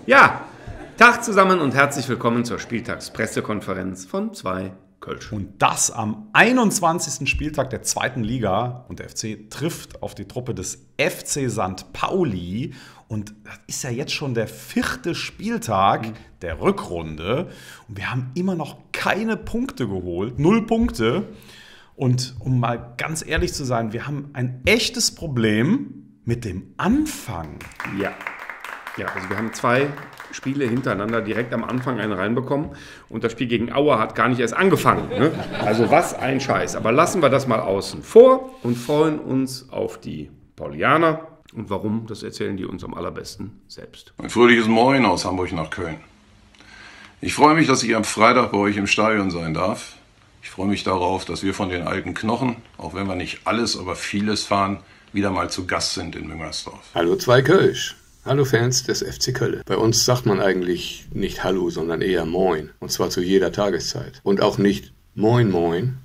Ja, Tag zusammen und herzlich willkommen zur Spieltagspressekonferenz von 2 Kölsch. Und das am 21. Spieltag der 2. Liga. Und der FC trifft auf die Truppe des FC St. Pauli. Und das ist ja jetzt schon der 4. Spieltag der Rückrunde. Und wir haben immer noch keine Punkte geholt. 0 Punkte. Und um mal ganz ehrlich zu sein, wir haben ein echtes Problem mit dem Anfang. Ja, also wir haben 2 Spiele hintereinander direkt am Anfang einen reinbekommen und das Spiel gegen Aue hat gar nicht erst angefangen. Ne? Also was ein Scheiß. Aber lassen wir das mal außen vor und freuen uns auf die Paulianer. Und warum, das erzählen die uns am allerbesten selbst. Ein fröhliches Moin aus Hamburg nach Köln. Ich freue mich, dass ich am Freitag bei euch im Stadion sein darf. Ich freue mich darauf, dass wir von den alten Knochen, auch wenn wir nicht alles, aber vieles fahren, wieder mal zu Gast sind in Müngersdorf. Hallo 2 Kölsch. Hallo Fans des FC Köln. Bei uns sagt man eigentlich nicht Hallo, sondern eher Moin. Und zwar zu jeder Tageszeit. Und auch nicht Moin Moin,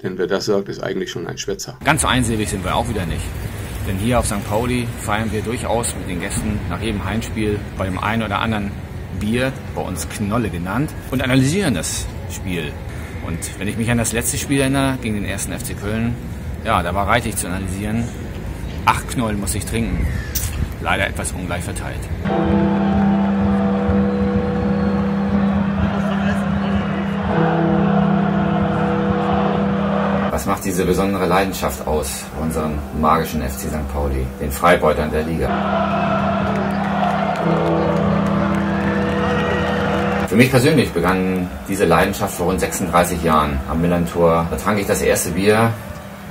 denn wer das sagt, ist eigentlich schon ein Schwätzer. Ganz einsilbig sind wir auch wieder nicht. Denn hier auf St. Pauli feiern wir durchaus mit den Gästen nach jedem Heimspiel bei dem einen oder anderen Bier, bei uns Knolle genannt, und analysieren das Spiel. Und wenn ich mich an das letzte Spiel erinnere, gegen den 1. FC Köln, ja, da war reichlich zu analysieren. 8 Knollen muss ich trinken. Leider etwas ungleich verteilt. Was macht diese besondere Leidenschaft aus, unseren magischen FC St. Pauli, den Freibeutern der Liga? Für mich persönlich begann diese Leidenschaft vor rund 36 Jahren am Millantor. Da trank ich das erste Bier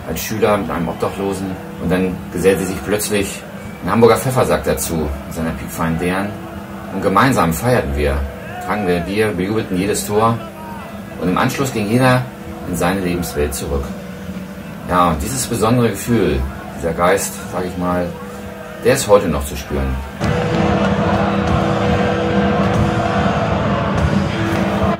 als Schüler mit einem Obdachlosen und dann gesellte sich plötzlich ein Hamburger Pfeffersack dazu, mit seiner piekfeinen Dären. Und gemeinsam feierten wir, tranken wir Bier, bejubelten jedes Tor. Und im Anschluss ging jeder in seine Lebenswelt zurück. Ja, und dieses besondere Gefühl, dieser Geist, sage ich mal, der ist heute noch zu spüren.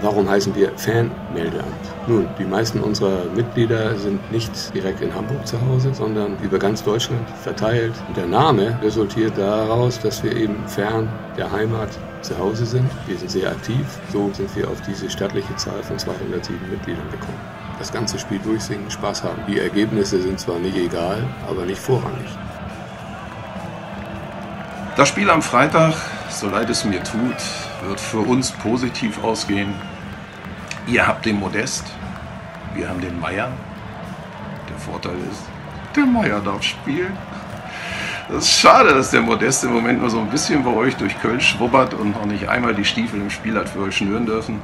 Warum heißen wir Fanmeldeamt? Nun, die meisten unserer Mitglieder sind nicht direkt in Hamburg zu Hause, sondern über ganz Deutschland verteilt. Und der Name resultiert daraus, dass wir eben fern der Heimat zu Hause sind. Wir sind sehr aktiv. So sind wir auf diese stattliche Zahl von 207 Mitgliedern gekommen. Das ganze Spiel durchsingen, Spaß haben. Die Ergebnisse sind zwar nicht egal, aber nicht vorrangig. Das Spiel am Freitag, so leid es mir tut, wird für uns positiv ausgehen. Ihr habt den Modest, wir haben den Meier. Der Vorteil ist, der Meier darf spielen. Das ist schade, dass der Modest im Moment nur so ein bisschen bei euch durch Köln schwuppert und noch nicht einmal die Stiefel im Spiel hat für euch schnüren dürfen.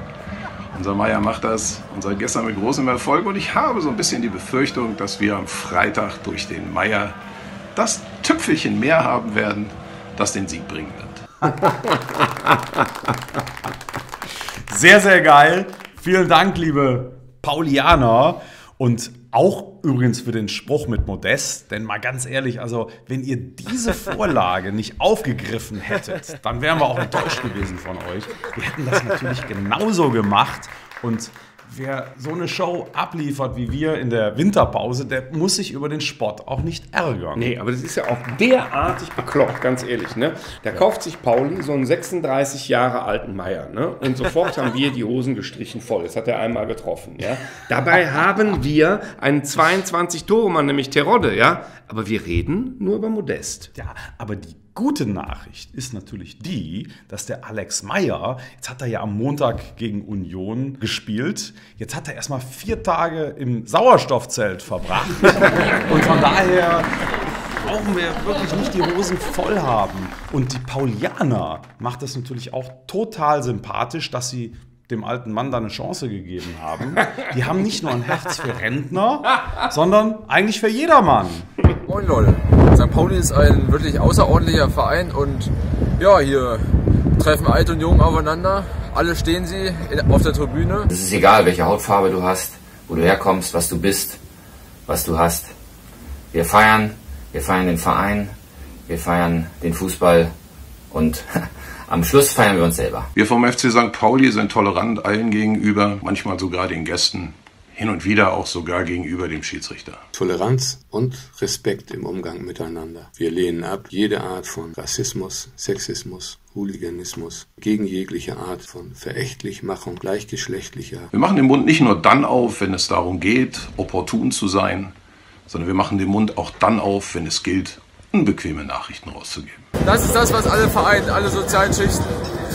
Unser Meier macht das und seit gestern mit großem Erfolg. Und ich habe so ein bisschen die Befürchtung, dass wir am Freitag durch den Meier das Tüpfelchen mehr haben werden, das den Sieg bringen wird. Sehr, sehr geil. Vielen Dank, liebe Paulianer. Und auch übrigens für den Spruch mit Modest. Denn mal ganz ehrlich, also wenn ihr diese Vorlage nicht aufgegriffen hättet, dann wären wir auch enttäuscht gewesen von euch. Wir hätten das natürlich genauso gemacht. Und wer so eine Show abliefert wie wir in der Winterpause, der muss sich über den Spott auch nicht ärgern. Nee, aber das ist ja auch derartig bekloppt, ganz ehrlich. Ne? Da kauft sich Pauli so einen 36 Jahre alten Meier. Ne? Und sofort haben wir die Hosen gestrichen voll. Das hat er einmal getroffen. Ja? Dabei haben wir einen 22-Tore-Mann, nämlich Terodde. Ja? Aber wir reden nur über Modest. Ja, aber die gute Nachricht ist natürlich die, dass der Alex Meier, jetzt hat er ja am Montag gegen Union gespielt, jetzt hat er erstmal 4 Tage im Sauerstoffzelt verbracht und von daher brauchen wir wirklich nicht die Hosen voll haben. Und die Paulianer macht das natürlich auch total sympathisch, dass sie dem alten Mann da eine Chance gegeben haben. Die haben nicht nur ein Herz für Rentner, sondern eigentlich für jedermann. Moin Leute, St. Pauli ist ein wirklich außerordentlicher Verein und ja, hier treffen alt und jung aufeinander. Alle stehen sie auf der Tribüne. Es ist egal, welche Hautfarbe du hast, wo du herkommst, was du bist, was du hast. Wir feiern den Verein, wir feiern den Fußball und am Schluss feiern wir uns selber. Wir vom FC St. Pauli sind tolerant allen gegenüber, manchmal sogar den Gästen. hin und wieder auch sogar gegenüber dem Schiedsrichter. Toleranz und Respekt im Umgang miteinander. Wir lehnen ab jede Art von Rassismus, Sexismus, Hooliganismus, gegen jegliche Art von Verächtlichmachung gleichgeschlechtlicher. Wir machen den Mund nicht nur dann auf, wenn es darum geht, opportun zu sein, sondern wir machen den Mund auch dann auf, wenn es gilt, unbequeme Nachrichten rauszugeben. Das ist das, was alle vereint, alle sozialen Schichten,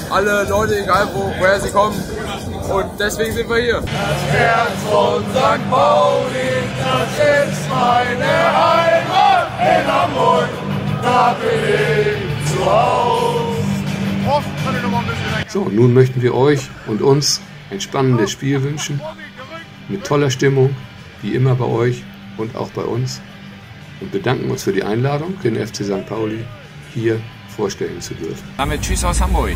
alle Leute, egal woher sie kommen. Und deswegen sind wir hier. Das Herz von St. Pauli, das ist meine Heimat in Hamburg, da bin ich zu Hause. So, nun möchten wir euch und uns ein spannendes Spiel wünschen, mit toller Stimmung, wie immer bei euch und auch bei uns, und bedanken uns für die Einladung, den FC St. Pauli hier vorstellen zu dürfen. Damit tschüss aus Hamburg.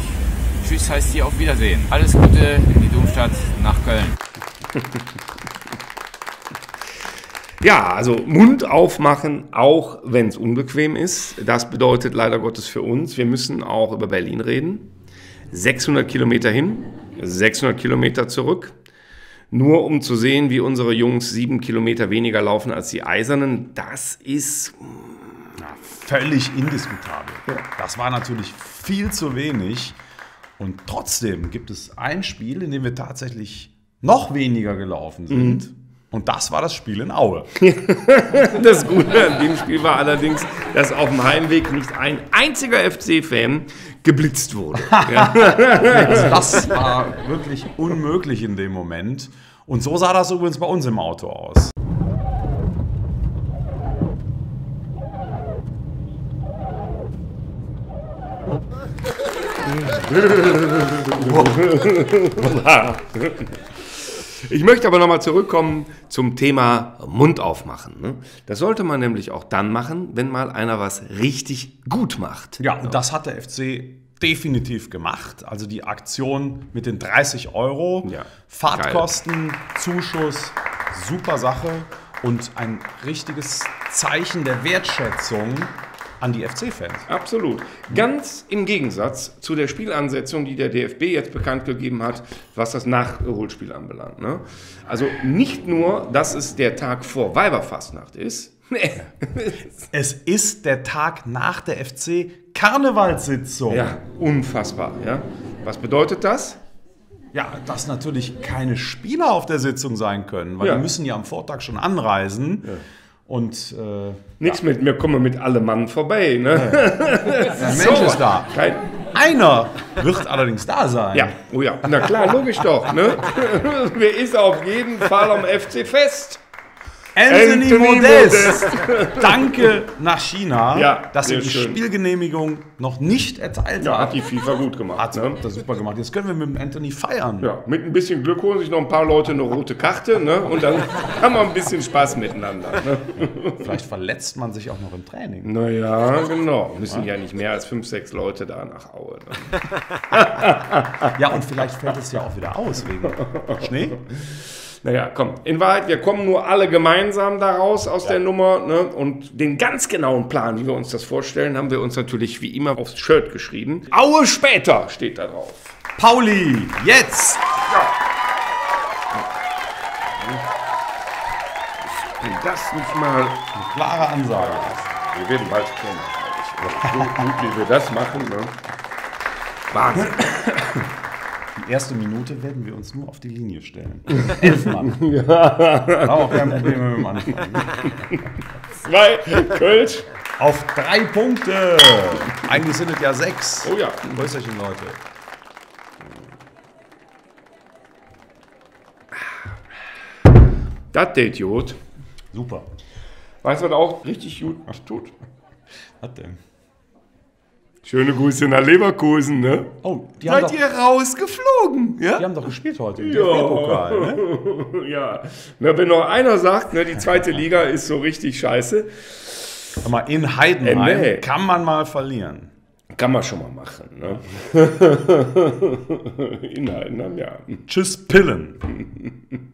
Tschüss heißt hier auf Wiedersehen. Alles Gute in die Domstadt nach Köln. Ja, also Mund aufmachen, auch wenn es unbequem ist. Das bedeutet leider Gottes für uns, wir müssen auch über Berlin reden. 600 Kilometer hin, 600 Kilometer zurück. Nur um zu sehen, wie unsere Jungs 7 Kilometer weniger laufen als die Eisernen, das ist Völlig indiskutabel. Das war natürlich viel zu wenig. Und trotzdem gibt es ein Spiel, in dem wir tatsächlich noch weniger gelaufen sind. Und das war das Spiel in Aue. Das Gute an dem Spiel war allerdings, dass auf dem Heimweg nicht ein einziger FC-Fan geblitzt wurde. Ja. Also das war wirklich unmöglich in dem Moment. Und so sah das übrigens bei uns im Auto aus. Ich möchte aber nochmal zurückkommen zum Thema Mund aufmachen. Ne? Das sollte man nämlich auch dann machen, wenn mal einer was richtig gut macht. Ja, und das hat der FC definitiv gemacht. Also die Aktion mit den 30 €, Ja, Fahrtkosten, Zuschuss, super Sache und ein richtiges Zeichen der Wertschätzung an die FC-Fans. Absolut. Ganz im Gegensatz zu der Spielansetzung, die der DFB jetzt bekannt gegeben hat, was das Nachholspiel anbelangt. Ne? Also nicht nur, dass es der Tag vor Weiberfastnacht ist. Es ist der Tag nach der FC-Karnevalssitzung. Ja, unfassbar. Ja? Was bedeutet das? Ja, dass natürlich keine Spieler auf der Sitzung sein können, weil Ja. die müssen ja am Vortag schon anreisen. Ja. Und Nichts mit mir, komme mit allem Mann vorbei. Ne? der Mensch ist da. Einer wird allerdings da sein. Ja, oh ja, na klar, logisch doch. Ne? Wer ist auf jeden Fall am FC-Fest? Anthony Modest. Danke nach China, Ja, dass er sehr die schön. Spielgenehmigung noch nicht erteilt Ja, hat hat. die FIFA gut gemacht. Hat Ne? das super gemacht. Jetzt können wir mit dem Anthony feiern. Ja, mit ein bisschen Glück holen sich noch ein paar Leute eine rote Karte, ne? Und dann haben wir ein bisschen Spaß miteinander. Ne? Vielleicht verletzt man sich auch noch im Training. Naja, genau. Müssen ja nicht mehr als 5, 6 Leute da nach Aue. Ne? Ja, und vielleicht fällt es ja auch wieder aus wegen Schnee. Naja, komm. In Wahrheit, wir kommen nur alle gemeinsam da raus aus der Nummer. Ne? Und den ganz genauen Plan, wie wir uns das vorstellen, haben wir uns natürlich wie immer aufs Shirt geschrieben. Aue später steht da drauf. Pauli, jetzt! Wenn das nicht mal... Klare Ansage. Wir werden bald kennen. So gut, wie wir das machen. Ne? Wahnsinn. Die erste Minute werden wir uns nur auf die Linie stellen. 11 Mann. Ja. Auch kein Problem mit dem Anfang. 2 Kölsch. Auf 3 Punkte. Eigentlich sind es ja 6. Oh ja. Grüßerchen, Leute. Das der Idiot. Super. Weißt du, was auch richtig gut tut? Was denn? Schöne Grüße nach Leverkusen, ne? Oh, die haben, Seid doch, ihr rausgeflogen? Ja? die haben doch gespielt heute im DFB-Pokal, ne? Ja. Na, wenn noch einer sagt, ne, die zweite Liga ist so richtig scheiße, Sag mal, in Heidenheim Nee. kann man mal verlieren. kann man schon mal machen. Ne? In Heidenheim, ja. Tschüss, Pillen.